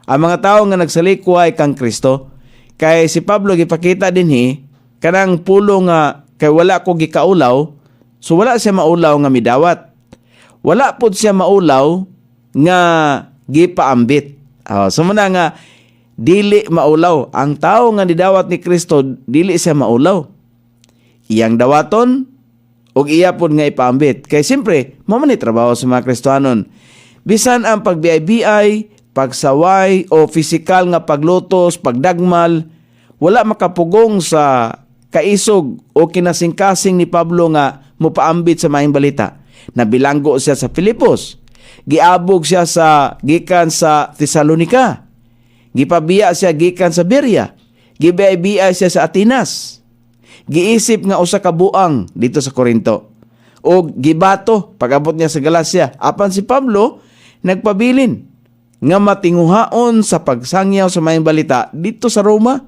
ang mga tao nga nagsalikway kang Kristo. Kay si Pablo gipakita dinhi kanang pulo nga kay wala ko gikaulaw, so wala siya maulaw nga midawat. Wala pud siya maulaw nga gipaambit. So muna nga dili maulaw. Ang tao nga nidawat ni Kristo dili siya maulaw. Iyang dawaton ug iya pud nga ipaambit. Kay siyempre, mao man ni trabaho sa mga Kristohanon. Bisan ang pagbiay-biay, pagsaway o pisikal nga paglutos, pagdagmal, wala makapugong sa kaisog o kinasingkasing ni Pablo nga mopaambit sa maayong balita. Nabilanggo siya sa Filipos. Giabog siya gikan sa Tesalonica. Gipabiya siya gikan sa Berea. Gibiay-biay siya sa Atenas. Giisip nga usa ka buang dito sa Corinto. O gibato pag-abot niya sa Galacia. Apan si Pablo nagpabilin nga matinguhaon sa pagsangyaw sa maayong balita dito sa Roma.